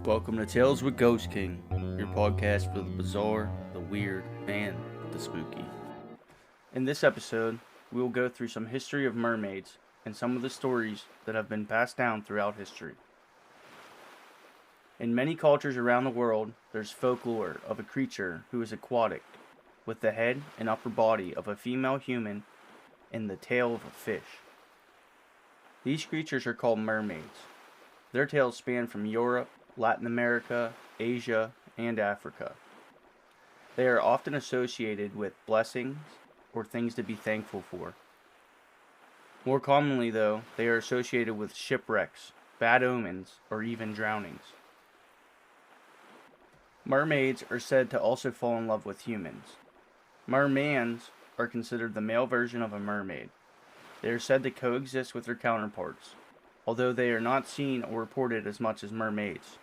Welcome to Tales with Ghost King, your podcast for the bizarre, the weird, and the spooky. In this episode, we will go through some history of mermaids and some of the stories that have been passed down throughout history. In many cultures around the world, there's folklore of a creature who is aquatic, with the head and upper body of a female human and the tail of a fish. These creatures are called mermaids. Their tales span from Europe, Latin America, Asia, and Africa. They are often associated with blessings or things to be thankful for. More commonly, though, they are associated with shipwrecks, bad omens, or even drownings. Mermaids are said to also fall in love with humans. Mermans are considered the male version of a mermaid. They are said to coexist with their counterparts, although they are not seen or reported as much as mermaids.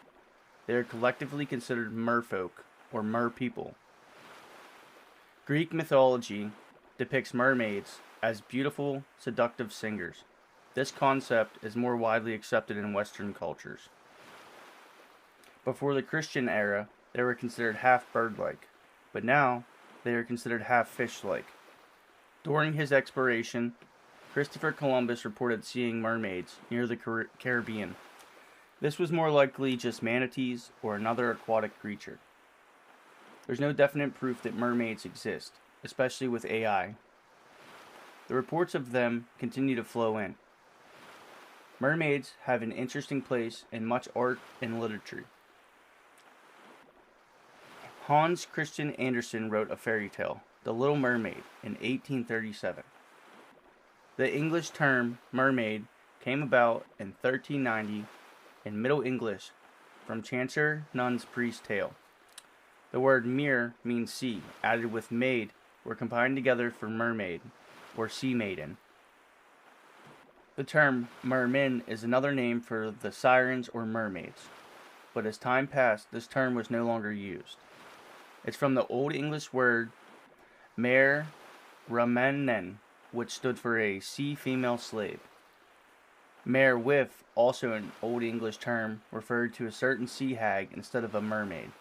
They are collectively considered merfolk, or merpeople. Greek mythology depicts mermaids as beautiful, seductive singers. This concept is more widely accepted in Western cultures. Before the Christian era, they were considered half bird-like, but now they are considered half fish-like. During his exploration, Christopher Columbus reported seeing mermaids near the Caribbean. This was more likely just manatees or another aquatic creature. There's no definite proof that mermaids exist, especially with AI. The reports of them continue to flow in. Mermaids have an interesting place in much art and literature. Hans Christian Andersen wrote a fairy tale, The Little Mermaid, in 1837. The English term mermaid came about in 1390 in Middle English from Chancer Nun's Priest's Tale. The word mere means sea, added with maid were combined together for mermaid, or sea maiden. The term mermen is another name for the sirens or mermaids, but as time passed, this term was no longer used. It's from the Old English word mer ramenen, which stood for a sea female slave. Mare with, also an Old English term, referred to a certain sea hag instead of a mermaid.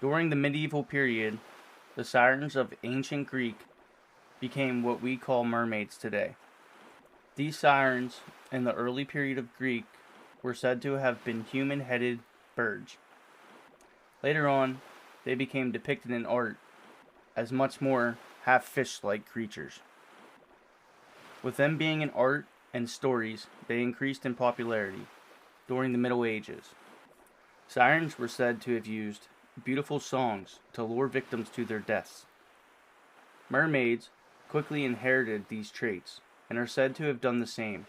During the medieval period, the sirens of ancient Greek became what we call mermaids today. These sirens, in the early period of Greek, were said to have been human-headed birds. Later on, they became depicted in art as much more half-fish-like creatures. With them being in art and stories, they increased in popularity during the Middle Ages. Sirens were said to have used beautiful songs to lure victims to their deaths. Mermaids quickly inherited these traits and are said to have done the same.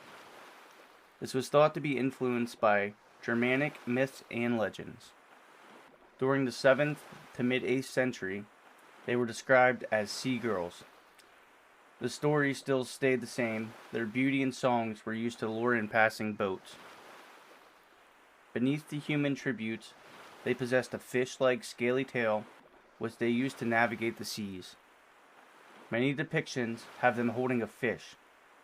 This was thought to be influenced by Germanic myths and legends. During the 7th to mid-8th century, they were described as sea girls. The story still stayed the same. Their beauty and songs were used to lure in passing boats. Beneath the human tributes, they possessed a fish-like scaly tail, which they used to navigate the seas. Many depictions have them holding a fish,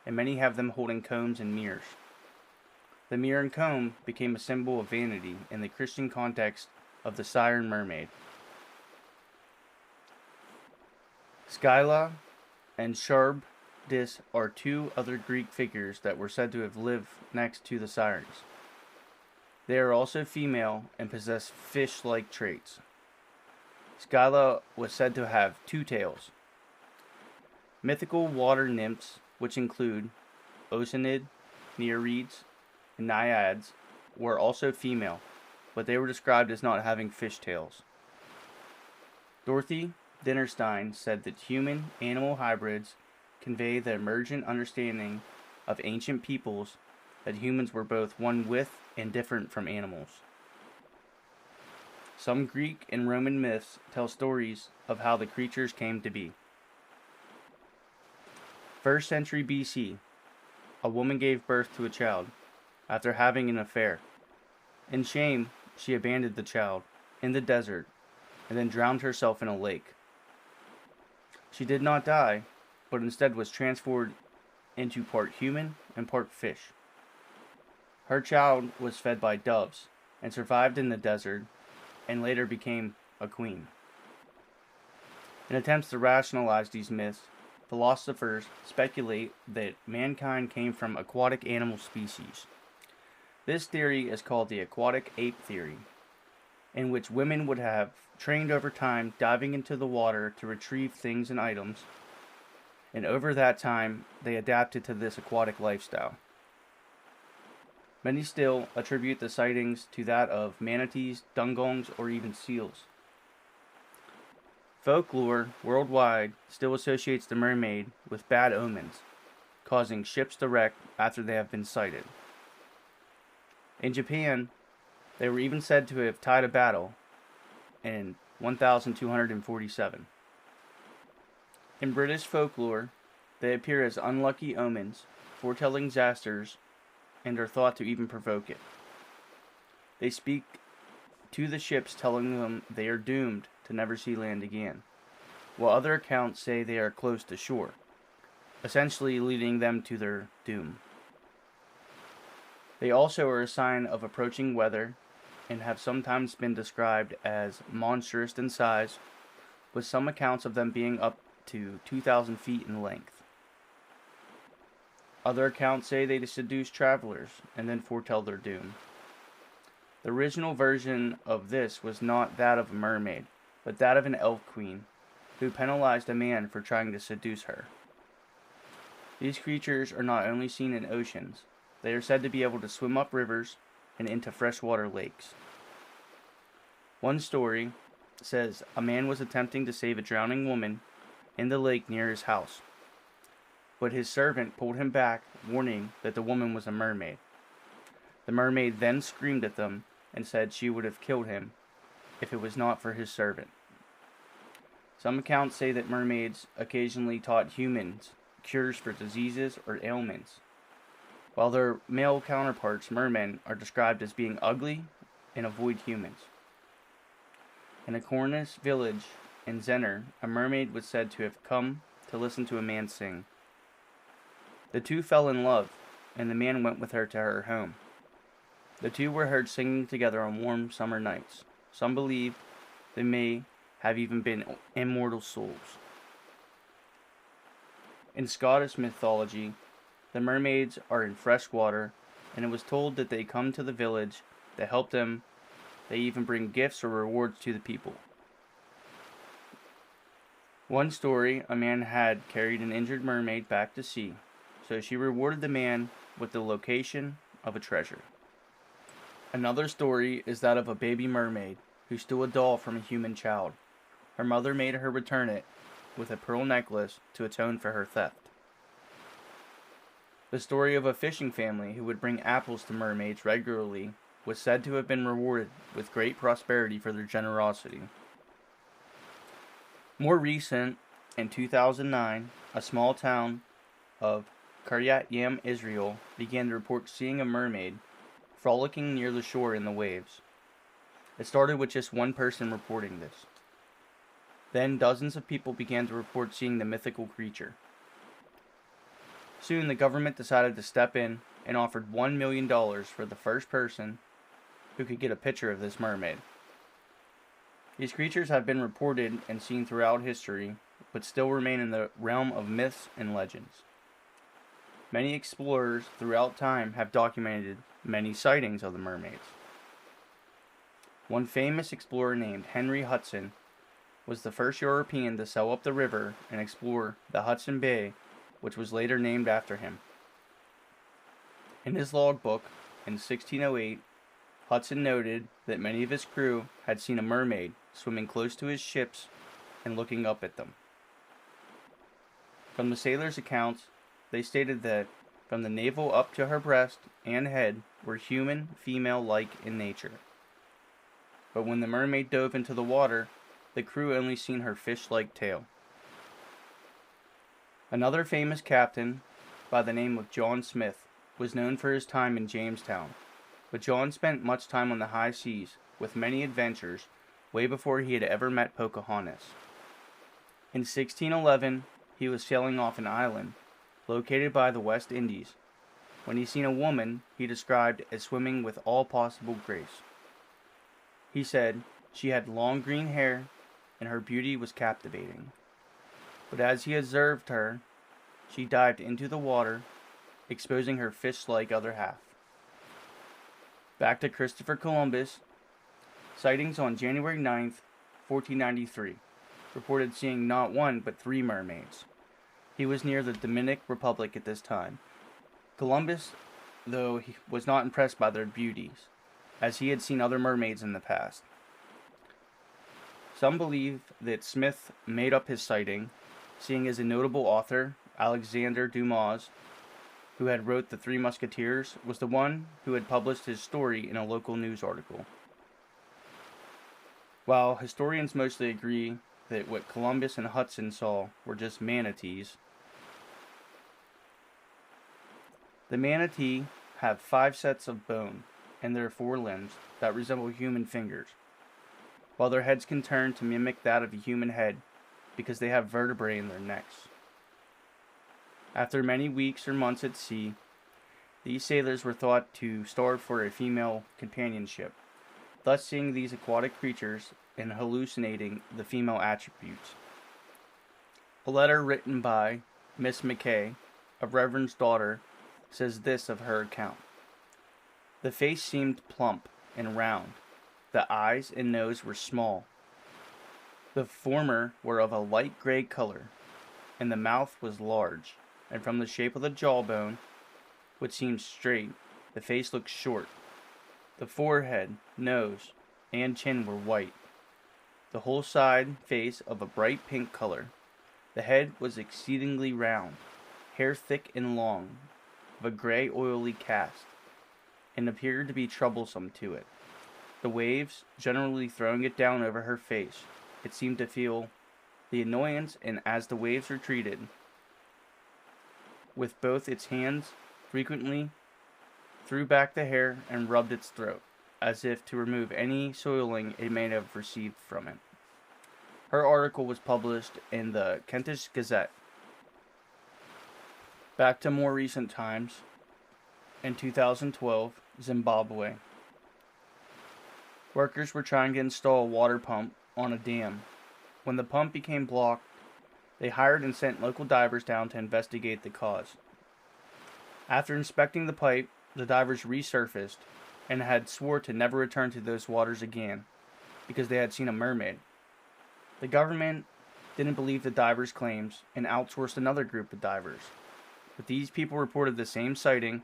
and many have them holding combs and mirrors. The mirror and comb became a symbol of vanity in the Christian context of the siren mermaid. Scylla and Charybdis are two other Greek figures that were said to have lived next to the sirens. They are also female and possess fish-like traits. Scylla was said to have two tails. Mythical water nymphs, which include Oceanid, Nereids, and Naiads, were also female, but they were described as not having fish tails. Dorothy Dinnerstein said that human-animal hybrids convey the emergent understanding of ancient peoples that humans were both one with and different from animals. Some Greek and Roman myths tell stories of how the creatures came to be. 1st century BC, a woman gave birth to a child after having an affair. In shame, she abandoned the child in the desert and then drowned herself in a lake. She did not die, but instead was transformed into part human and part fish. Her child was fed by doves, and survived in the desert, and later became a queen. In attempts to rationalize these myths, philosophers speculate that mankind came from aquatic animal species. This theory is called the aquatic ape theory, in which women would have trained over time diving into the water to retrieve things and items, and over that time they adapted to this aquatic lifestyle. Many still attribute the sightings to that of manatees, dugongs, or even seals. Folklore worldwide still associates the mermaid with bad omens, causing ships to wreck after they have been sighted. In Japan, they were even said to have tied a battle in 1247. In British folklore, they appear as unlucky omens, foretelling disasters, and are thought to even provoke it. They speak to the ships, telling them they are doomed to never see land again, while other accounts say they are close to shore, essentially leading them to their doom. They also are a sign of approaching weather and have sometimes been described as monstrous in size, with some accounts of them being up to 2,000 feet in length. Other accounts say they seduce travelers and then foretell their doom. The original version of this was not that of a mermaid, but that of an elf queen, who penalized a man for trying to seduce her. These creatures are not only seen in oceans, they are said to be able to swim up rivers and into freshwater lakes. One story says a man was attempting to save a drowning woman in the lake near his house, but his servant pulled him back, warning that the woman was a mermaid. The mermaid then screamed at them and said she would have killed him if it was not for his servant. Some accounts say that mermaids occasionally taught humans cures for diseases or ailments, while their male counterparts, mermen, are described as being ugly and avoid humans. In a Cornish village in Zenner, a mermaid was said to have come to listen to a man sing. The two fell in love, and the man went with her to her home. The two were heard singing together on warm summer nights. Some believe they may have even been immortal souls. In Scottish mythology, the mermaids are in fresh water, and it was told that they come to the village to help them. They even bring gifts or rewards to the people. One story, a man had carried an injured mermaid back to sea, so she rewarded the man with the location of a treasure. Another story is that of a baby mermaid who stole a doll from a human child. Her mother made her return it with a pearl necklace to atone for her theft. The story of a fishing family who would bring apples to mermaids regularly was said to have been rewarded with great prosperity for their generosity. More recent, in 2009, a small town of Kiryat Yam, Israel, began to report seeing a mermaid frolicking near the shore in the waves. It started with just one person reporting this. Then dozens of people began to report seeing the mythical creature. Soon the government decided to step in and offered $1 million for the first person who could get a picture of this mermaid. These creatures have been reported and seen throughout history, but still remain in the realm of myths and legends. Many explorers throughout time have documented many sightings of the mermaids. One famous explorer named Henry Hudson was the first European to sail up the river and explore the Hudson Bay, which was later named after him. In his logbook in 1608, Hudson noted that many of his crew had seen a mermaid swimming close to his ships and looking up at them. From the sailors' accounts, they stated that from the navel up to her breast and head were human, female-like in nature. But when the mermaid dove into the water, the crew only seen her fish-like tail. Another famous captain, by the name of John Smith, was known for his time in Jamestown, but John spent much time on the high seas, with many adventures, way before he had ever met Pocahontas. In 1611, he was sailing off an island, located by the West Indies, when he seen a woman he described as swimming with all possible grace. He said she had long green hair and her beauty was captivating. But as he observed her, she dived into the water, exposing her fish-like other half. Back to Christopher Columbus, sightings on January 9th, 1493, reported seeing not one but 3 mermaids. He was near the Dominican Republic at this time. Columbus, though, he was not impressed by their beauties, as he had seen other mermaids in the past. Some believe that Smith made up his sighting, seeing as a notable author, Alexander Dumas, who had wrote The Three Musketeers, was the one who had published his story in a local news article. While historians mostly agree that what Columbus and Hudson saw were just manatees, the manatee have 5 sets of bone and their 4 limbs that resemble human fingers, while their heads can turn to mimic that of a human head because they have vertebrae in their necks. After many weeks or months at sea, these sailors were thought to starve for a female companionship, thus seeing these aquatic creatures and hallucinating the female attributes. A letter written by Miss Mackay, a reverend's daughter, says this of her account. The face seemed plump and round. The eyes and nose were small. The former were of a light gray color, and the mouth was large, and from the shape of the jawbone, which seemed straight, the face looked short. The forehead, nose, and chin were white. The whole side face of a bright pink color. The head was exceedingly round, hair thick and long, of a gray oily cast, and appeared to be troublesome to it. The waves generally throwing it down over her face, it seemed to feel the annoyance, and as the waves retreated, with both its hands frequently threw back the hair and rubbed its throat, as if to remove any soiling it may have received from it. Her article was published in the Kentish Gazette. Back to more recent times, in 2012, Zimbabwe. Workers were trying to install a water pump on a dam. When the pump became blocked, they hired and sent local divers down to investigate the cause. After inspecting the pipe, the divers resurfaced and had swore to never return to those waters again because they had seen a mermaid. The government didn't believe the divers' claims and outsourced another group of divers. But these people reported the same sighting,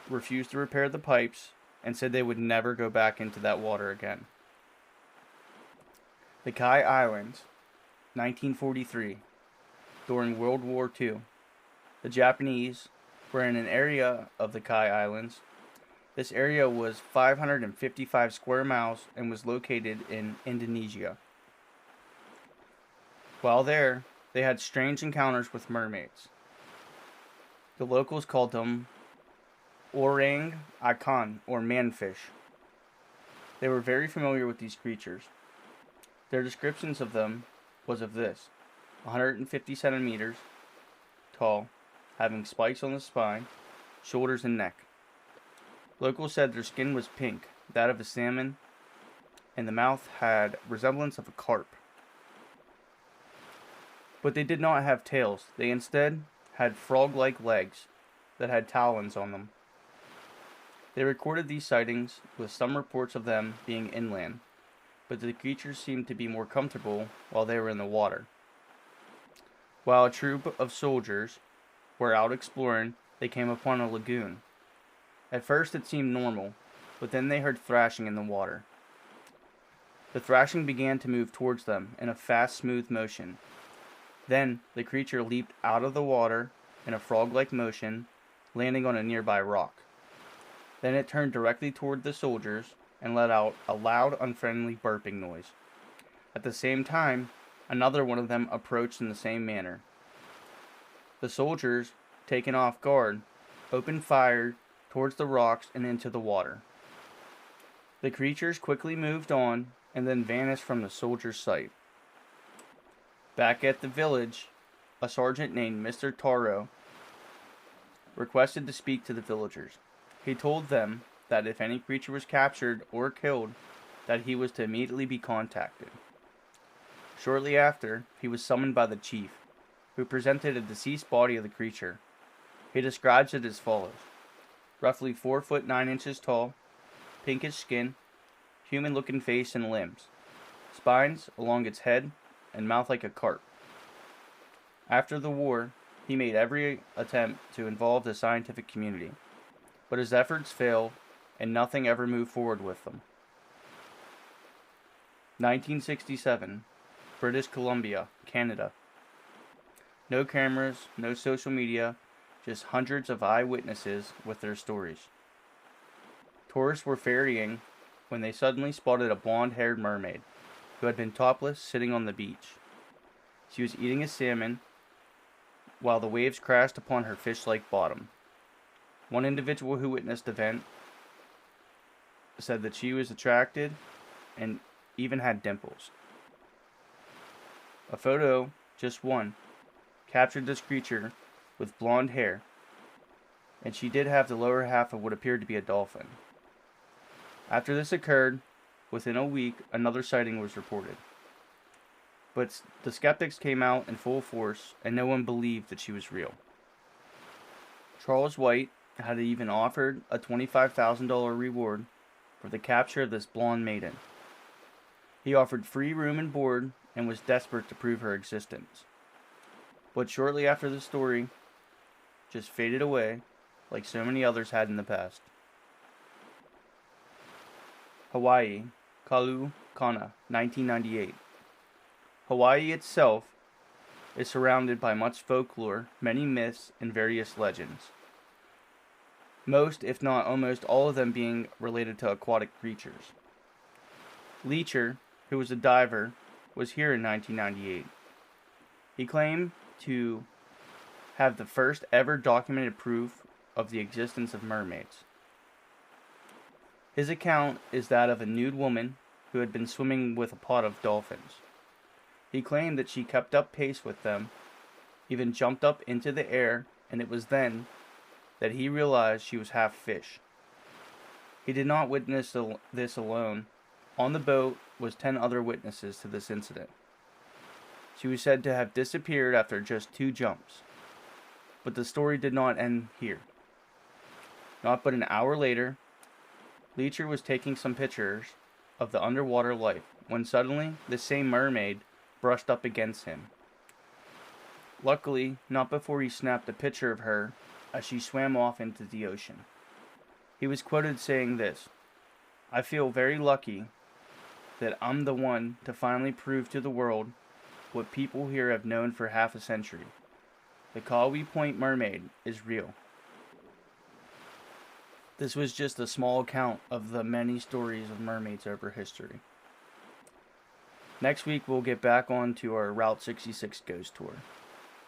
refused to repair the pipes, and said they would never go back into that water again. The Kai Islands, 1943. During World War II, the Japanese were in an area of the Kai Islands. This area was 555 square miles and was located in Indonesia. While there, they had strange encounters with mermaids. The locals called them orang ikan, or manfish. They were very familiar with these creatures. Their descriptions of them was of this: 150 centimeters tall, having spikes on the spine, shoulders, and neck. Locals said their skin was pink, that of a salmon, and the mouth had resemblance of a carp. But they did not have tails. They instead had frog-like legs that had talons on them. They recorded these sightings, with some reports of them being inland, but the creatures seemed to be more comfortable while they were in the water. While a troop of soldiers were out exploring, they came upon a lagoon. At first it seemed normal, but then they heard thrashing in the water. The thrashing began to move towards them in a fast, smooth motion. Then the creature leaped out of the water in a frog-like motion, landing on a nearby rock. Then it turned directly toward the soldiers and let out a loud, unfriendly burping noise. At the same time, another one of them approached in the same manner. The soldiers, taken off guard, opened fire towards the rocks and into the water. The creatures quickly moved on and then vanished from the soldiers' sight. Back at the village, a sergeant named Mr. Taro requested to speak to the villagers. He told them that if any creature was captured or killed, that he was to immediately be contacted. Shortly after, he was summoned by the chief, who presented a deceased body of the creature. He describes it as follows: roughly 4 foot 9 inches tall, pinkish skin, human-looking face and limbs, spines along its head, and mouth like a carp. After the war, he made every attempt to involve the scientific community, but his efforts failed and nothing ever moved forward with them. 1967, British Columbia, Canada. No cameras, no social media, just hundreds of eyewitnesses with their stories. Tourists were ferrying when they suddenly spotted a blonde-haired mermaid who had been topless sitting on the beach. She was eating a salmon while the waves crashed upon her fish-like bottom. One individual who witnessed the event said that she was attracted and even had dimples. A photo, just one, captured this creature with blonde hair, and she did have the lower half of what appeared to be a dolphin. After this occurred, within a week, another sighting was reported. But the skeptics came out in full force, and no one believed that she was real. Charles White had even offered a $25,000 reward for the capture of this blonde maiden. He offered free room and board and was desperate to prove her existence. But shortly after the story just faded away, like so many others had in the past. Hawaii, Kalu Kana, 1998. Hawaii itself is surrounded by much folklore, many myths, and various legends. Most, if not almost all of them being related to aquatic creatures. Leecher, who was a diver, was here in 1998. He claimed to have the first ever documented proof of the existence of mermaids. His account is that of a nude woman who had been swimming with a pod of dolphins. He claimed that she kept up pace with them, even jumped up into the air, and it was then that he realized she was half fish. He did not witness this alone. On the boat was 10 other witnesses to this incident. She was said to have disappeared after just 2 jumps. But the story did not end here. Not but an hour later, Leecher was taking some pictures of the underwater life when suddenly the same mermaid brushed up against him. Luckily, not before he snapped a picture of her as she swam off into the ocean. He was quoted saying this: "I feel very lucky that I'm the one to finally prove to the world what people here have known for half a century. The Kauai Point mermaid is real." This was just a small account of the many stories of mermaids over history. Next week we'll get back on to our Route 66 Ghost Tour.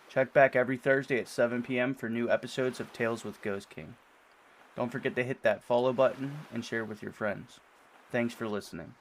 Check back every Thursday at 7 p.m. for new episodes of Tales with Ghost King. Don't forget to hit that follow button and share with your friends. Thanks for listening.